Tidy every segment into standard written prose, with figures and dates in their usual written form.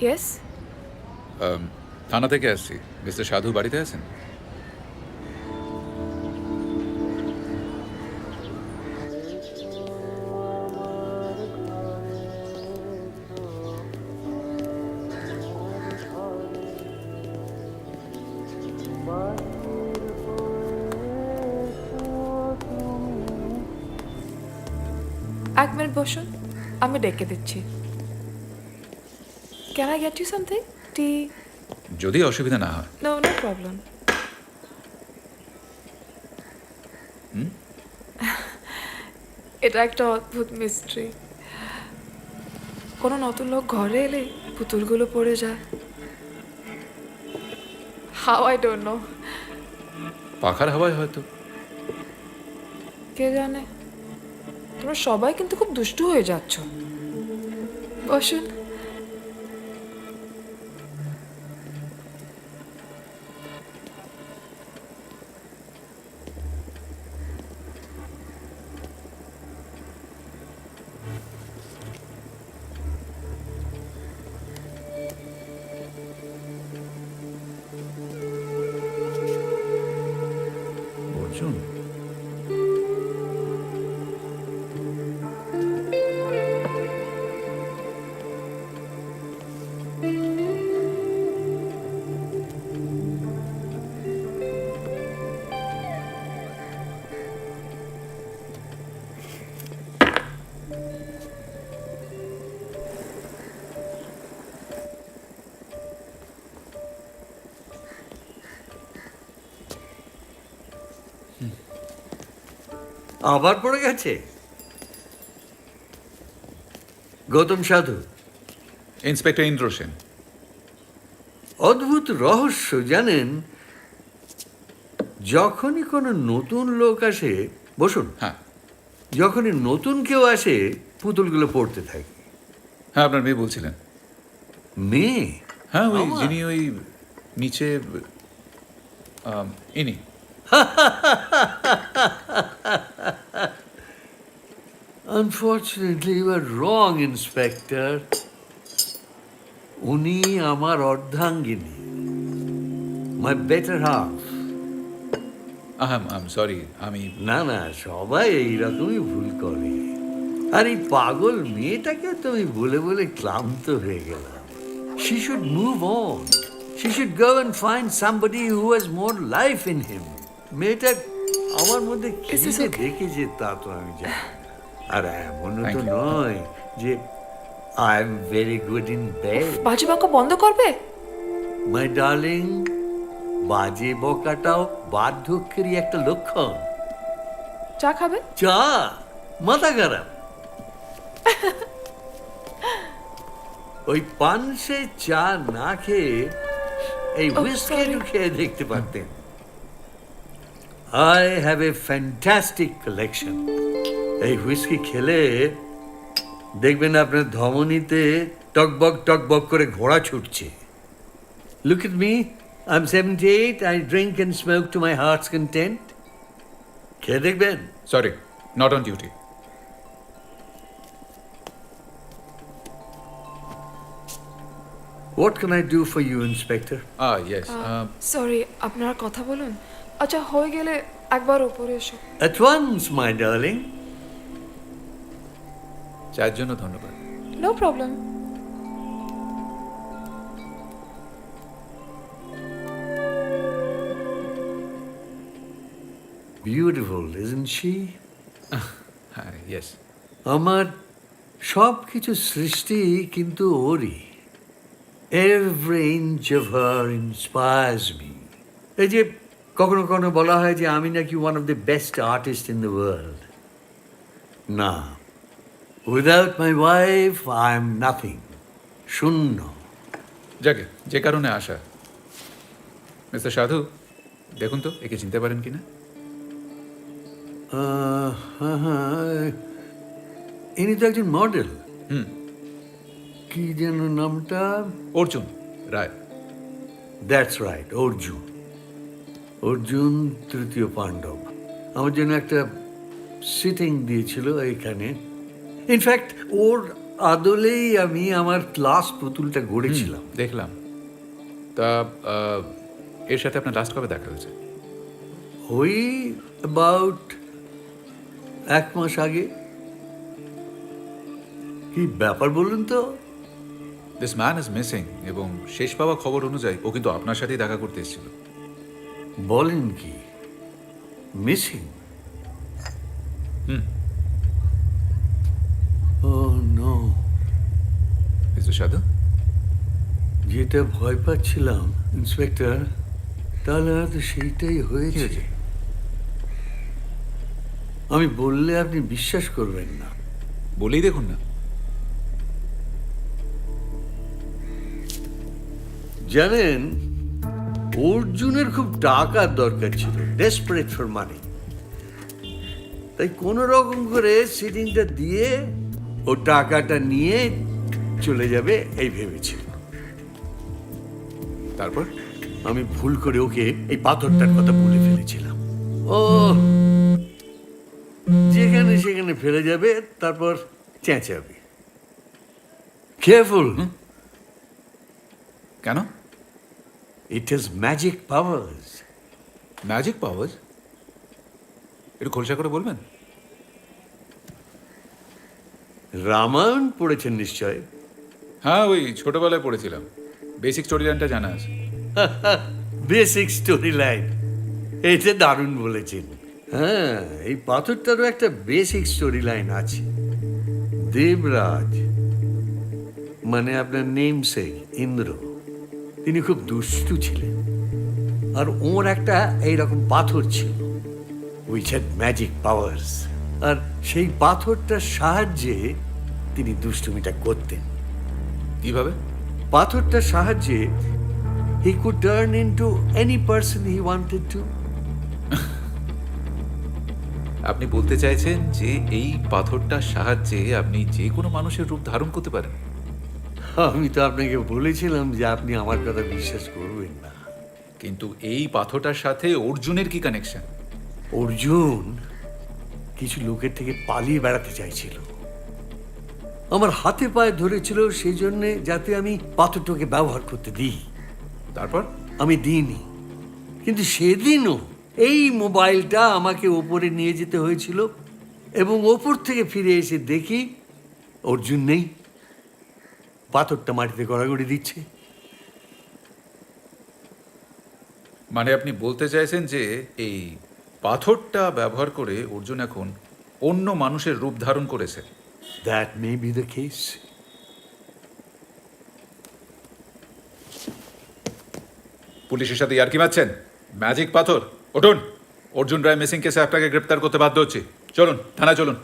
Yes. থানা থেকে আসছি। মিস্টার সাধু বাড়িতে আছেন? এক মিনিট বসুন, আমি ডেকে দিচ্ছি। Can I get you something? Tea? যদি অসুবিধা না হয়। No, no problem. এটা একটা অদ্ভুত মিস্ট্রি। কোনো নতুন লোক ঘরে এলে পুতুলগুলো পড়ে যায়। How I don't know. পাখার হাওয়ায় হয়তো। কে জানে। তোমরা সবাই কিন্তু খুব দুষ্টু হয়ে যাচ্ছ। বসুন। অর্জুন, আবার পড়ে গেছে গৌতম সাধু। ইন্সপেক্টর ইন্দ্র সেন। অদ্ভুত রহস্য জানেন, যখনই কোনো নতুন লোক আসে, বসুন, হ্যাঁ যখনই নতুন কেউ আসে পুতুলগুলো পড়তে থাকে। হ্যাঁ, আপনার মেয়ে বলছিলেন। মেয়ে? হ্যাঁ, ওই আমার? যিনি ওই নিচে ইনি। Unfortunately you are wrong inspector. উনি আমার অর্ধাঙ্গিনী, my better half. Um sorry, আমি না না, সবাই এইরকমই ভুল করে। আর এই পাগল মেয়েটাকে তো আমি বলে বলে ক্লান্ত হয়ে গেলাম। She should move on. She should go and find somebody who has more life in him. মেয়েটা আমার মধ্যে কি Is this যে okay? দেখেছে তা তো আমি জানি না। আর এমনও Thank তো you. নয় যে I am very good in bed. বাজি বাঁকা বন্ধ করবে? মাই ডার্লিং, বাজে বকাটাও বার্ধক্যেরই একটা লক্ষণ। চা খাবে? চা? মাথা খারাপ। ওই পানসে চা না খেয়ে এই Oh, হুইস্কি sorry. খেয়ে দেখতে পারতেন। I have a fantastic collection. এই হুইস্কি খেলে দেখবেন আপনার ধমনীতে টকবক টকবক করে ঘোড়া ছুটছে। Look at me, I am 78, I drink and smoke to my heart's content. খেয়ে দেখবেন। Sorry, not on duty. What can I do for you, Inspector? Yes, sorry, আপনারা কথা বলুন। আচ্ছা, হয়ে গেলে একবার ওপরে এসো। At once, my darling. চায়ের জন্য ধন্যবাদ। No problem. Beautiful, isn't she? হ্যাঁ, ইয়েস। আমার সব কিছু সৃষ্টি কিন্তু ওরই। Every inch of her inspires me. এই যে কখনো কখনো বলা হয় যে আমি নাকি one of the best artists in the world. না, without my wife, I am nothing. শূন্য। যাকে যে কারণে আসা। মিস্টার সাধু, দেখুন তো একে চিনতে পারেন কিনা? হ্যাঁ হ্যাঁ, ইনি তো একজন মডেল। কি যেন নামটা? অর্জুন রায়। That's right, Arjun. অর্জুন তৃতীয় পাণ্ডব আমার জন্য একটা সিটিং দিয়েছিল এখানে। ইনফ্যাক্ট ওর আদলেই আমি আমার লাস্ট পুতুলটা গড়েছিলাম। দেখলাম। তা এর সাথে আপনার লাস্ট কবে দেখা হয়েছে? ওই অ্যাবাউট 1 মাস আগে। কি ব্যাপার বলুন তো? দিস ম্যান ইজ মিসিং এবং শেষ পাওয়া খবর অনুযায়ী ও কিন্তু আপনার সাথেই দেখা করতে এসেছিল। বলেন কি? মিসিং? ও নো। মিস্টার সাধু, যেটা ভয় পাচ্ছিলাম ইন্সপেক্টর, তাহলে হয়তো সেইটাই হয়েছে। আমি বললে আপনি বিশ্বাস করবেন না। বলেই দেখুন না। জানেন, অর্জুনের খুব টাকার দরকার ছিল, ডেসপারেট ফর মানি। তাই কোনো রকম করে সিটিংটা দিয়ে ও টাকাটা নিয়ে চলে যাবে এই ভেবেছিল। তারপর আমি ভুল করে ওকে এই পাথরটার কথা বলে ফেলেছিলাম। ও যেখানে সেখানে ফেলে যাবে, তারপর চেঁচাবে। কেয়ারফুল, কেন? It has magic powers. Magic powers? একটু খোলসা করে বলবেন। রামায়ণ পড়েছেন নিশ্চয়? হ্যাঁ, ওই ছোটবেলায় পড়েছিলাম। বেসিক স্টোরি লাইনটা জানা আছে। বেসিক স্টোরি লাইন, এটা দারুণ বলেছেন। হ্যাঁ, এই পাথরটারও একটা বেসিক স্টোরি লাইন আছে। দেবরাজ, মানে আপনার নেমসেক ইন্দ্র, তিনি খুব দুষ্টু ছিলেন। আর ওর একটা এইরকম পাথর ছিল, উইচ হ্যাড ম্যাজিক পাওয়ার্স। আর সেই পাথরটার সাহায্যে তিনি দুষ্টুমিটা করতেন। কিভাবে? পাথরটার সাহায্যে he could turn into any person he wanted to. আপনি বলতে চাইছেন যে এই পাথরটার সাহায্যে আপনি যে কোনো মানুষের রূপ ধারণ করতে পারেন? আমি তো আপনাকে বলেছিলাম যে আপনি আমার কথা বিশ্বাস করবেন না। কিন্তু এই পাথরটার সাথে অর্জুনের কি কানেকশন? অর্জুন কিছু লোকের থেকে পালিয়ে বেড়াতে চাইছিল। আমার হাতে পায়ে ধরেছিল সেই জন্যে, যাতে আমি পাথরটাকে ব্যবহার করতে দিই। তারপর? আমি দিইনি। কিন্তু সেদিনও এই মোবাইলটা আমাকে ওপরে নিয়ে যেতে হয়েছিল, এবং ওপর থেকে ফিরে এসে দেখি অর্জুন নেই, পাথরটা মাটিতে গড়াগড়ি দিচ্ছে। মানে আপনি বলতে চাইছেন যে এই পাথরটা ব্যবহার করে অর্জুন এখন অন্য মানুষের রূপ ধারণ করেছে? That may be the case. পুলিশের সাথে ইয়ার্কি মারছেন? ম্যাজিক পাথর! উঠুন! অর্জুন রায় মিসিং কেসে আপনাকে গ্রেপ্তার করতে বাধ্য হচ্ছি। চলুন, থানায় চলুন।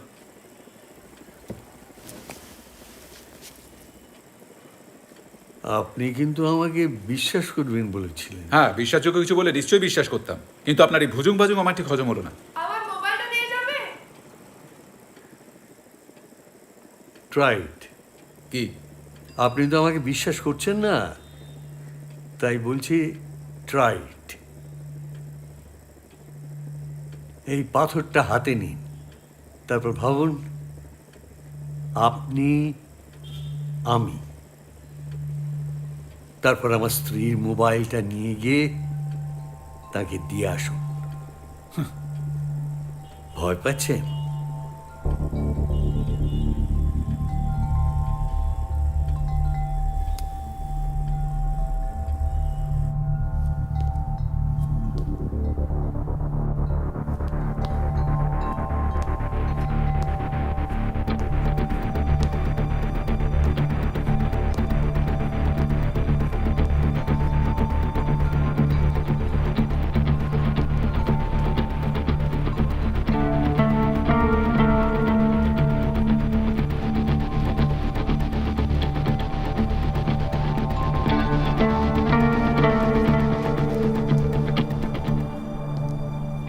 আপনি কিন্তু আমাকে বিশ্বাস করবেন বলেছিলেন। হ্যাঁ, বিশ্বাসযোগ্য কিছু বলে নিশ্চয়ই বিশ্বাস করতাম, কিন্তু আপনার এই ভুজুং বাজুং আমার ঠিক হজম হলো না। আমার মোবাইলটা নিয়ে যাবে? ট্রাইট। কি? আপনি তো আমাকে বিশ্বাস করছেন না, তাই বলছি ট্রাইট। এই পাথরটা হাতে নিন, তারপর ভাবুন আপনি, আমি, তারপর আমার স্ত্রীর মোবাইলটা নিয়ে গিয়ে তাকে দিয়ে আসুন। ভয় পাচ্ছেন?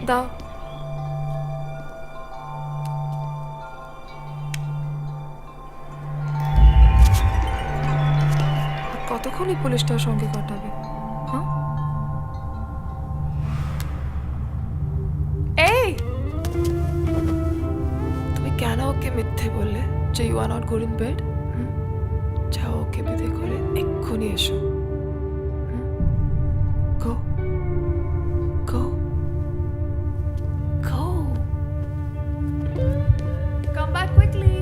দাও। কতক্ষণই পুলিশটার সঙ্গে কাটাবে? হ্যাঁ, এই তুমি কেন ওকে মিথ্যে বললে যে you are not good in bed? ওকে বিদায় করে এক্ষুনি এসো। Go go go, come back quickly.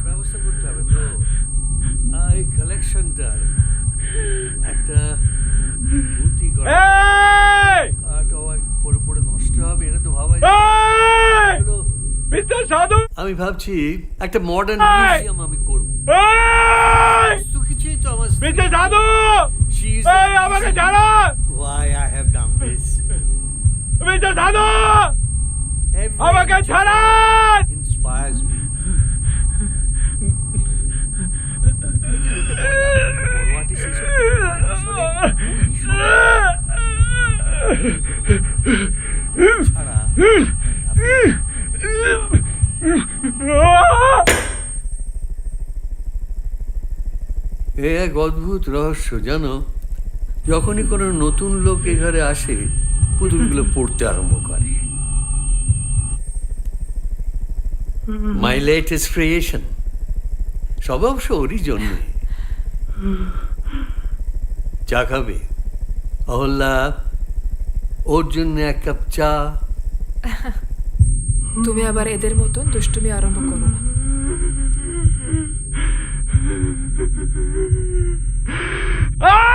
ব্যবস্থা করতে হবে তো এই কালেকশনটার একটা বুদ্ধি করা কাটা পরে পরে নষ্ট হবে, এটা তো ভাবা যায় না। মিস্টার সাধু, আমি ভাবছি একটা মডার্ন মিউজিয়াম আমি করব। সমস্ত কিছুই তো আমার মিস্টার সাধু, এই আমাকে ছাড়ান। why I have done this. Mister সাধু, Every আমাকে ছাড়ান। inspires me. What is this? ছাড়া এ এক অদ্ভুত রহস্য জানো, যখনই কোনো নতুন লোক এ ঘরে আসে পুতুলগুলো পড়তে আরম্ভ করে। মাই লেটেস্ট ক্রিয়েশন, সব অবশ্য ওরই জন্য। চা খাবে অহল্যা? ওর জন্য এক কাপ চা। তুমি আবার এদের মতন দুষ্টুমি আরম্ভ করো না। আহ!